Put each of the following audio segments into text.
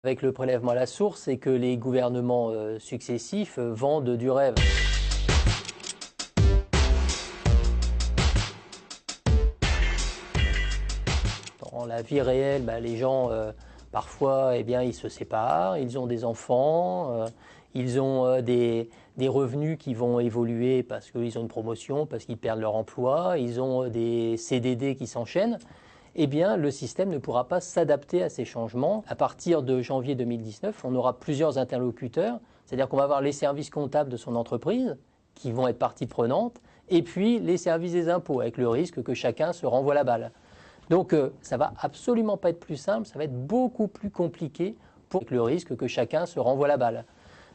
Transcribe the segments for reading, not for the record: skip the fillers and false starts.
Avec le prélèvement à la source, c'est que les gouvernements successifs vendent du rêve. Dans la vie réelle, les gens, parfois, ils se séparent, ils ont des enfants, ils ont des revenus qui vont évoluer parce qu'ils ont une promotion, parce qu'ils perdent leur emploi, ils ont des CDD qui s'enchaînent. Le système ne pourra pas s'adapter à ces changements. À partir de janvier 2019, on aura plusieurs interlocuteurs, c'est-à-dire qu'on va avoir les services comptables de son entreprise qui vont être partie prenante, et puis les services des impôts, avec le risque que chacun se renvoie la balle. Donc ça va absolument pas être plus simple, ça va être beaucoup plus compliqué pour le risque que chacun se renvoie la balle.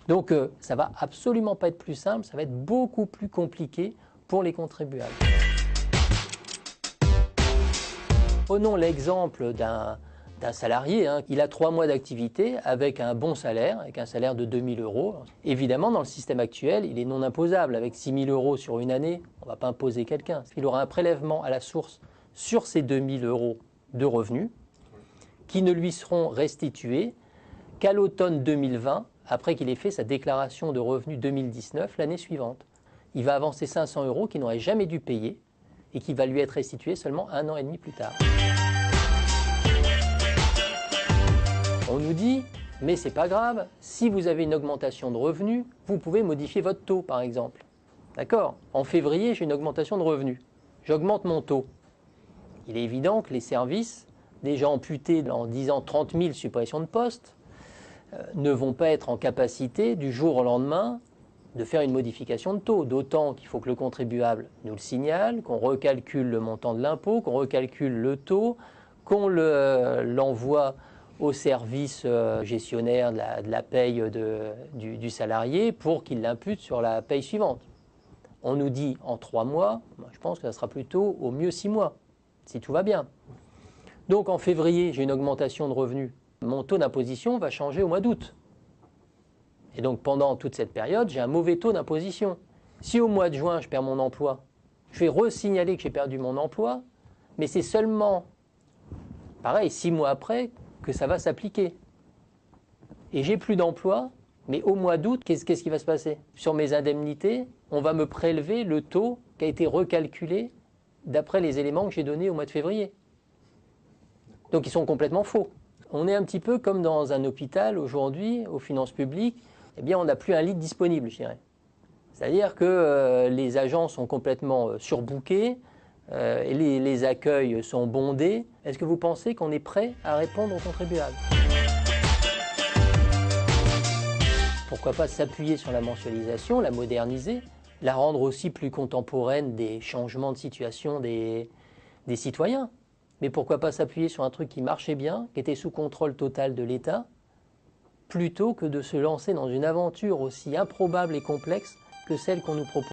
Donc ça va absolument pas être plus simple, ça va être beaucoup plus compliqué pour les contribuables. Prenons l'exemple d'un salarié, il a 3 mois d'activité avec un bon salaire, avec un salaire de 2 000 euros. Évidemment, dans le système actuel, il est non imposable. Avec 6 000 euros sur une année, on ne va pas imposer quelqu'un. Il aura un prélèvement à la source sur ces 2 000 euros de revenus qui ne lui seront restitués qu'à l'automne 2020, après qu'il ait fait sa déclaration de revenus 2019 l'année suivante. Il va avancer 500 euros qu'il n'aurait jamais dû payer et qui va lui être restitué seulement 1 an et demi plus tard. On nous dit, mais c'est pas grave, si vous avez une augmentation de revenus, vous pouvez modifier votre taux par exemple. D'accord ? En février, j'ai une augmentation de revenus. J'augmente mon taux. Il est évident que les services, déjà amputés en disant 30 000 suppressions de postes, ne vont pas être en capacité du jour au lendemain de faire une modification de taux, d'autant qu'il faut que le contribuable nous le signale, qu'on recalcule le montant de l'impôt, qu'on recalcule le taux, qu'on l'envoie au service gestionnaire de la paye du salarié pour qu'il l'impute sur la paye suivante. On nous dit en 3 mois, je pense que ça sera plutôt au mieux 6 mois, si tout va bien. Donc en février, j'ai une augmentation de revenus. Mon taux d'imposition va changer au mois d'août. Et donc pendant toute cette période, j'ai un mauvais taux d'imposition. Si au mois de juin, je perds mon emploi, je vais resignaler que j'ai perdu mon emploi, mais c'est seulement, pareil, 6 mois après, que ça va s'appliquer. Et j'ai plus d'emploi, mais au mois d'août, qu'est-ce qui va se passer? Sur mes indemnités, on va me prélever le taux qui a été recalculé d'après les éléments que j'ai donnés au mois de février. Donc ils sont complètement faux. On est un petit peu comme dans un hôpital aujourd'hui, aux finances publiques, on n'a plus un lit disponible, je dirais. C'est-à-dire que les agents sont complètement surbookés, et les accueils sont bondés. Est-ce que vous pensez qu'on est prêt à répondre aux contribuables? Pourquoi pas s'appuyer sur la mensualisation, la moderniser, la rendre aussi plus contemporaine des changements de situation des citoyens? Mais pourquoi pas s'appuyer sur un truc qui marchait bien, qui était sous contrôle total de l'État, plutôt que de se lancer dans une aventure aussi improbable et complexe que celle qu'on nous propose.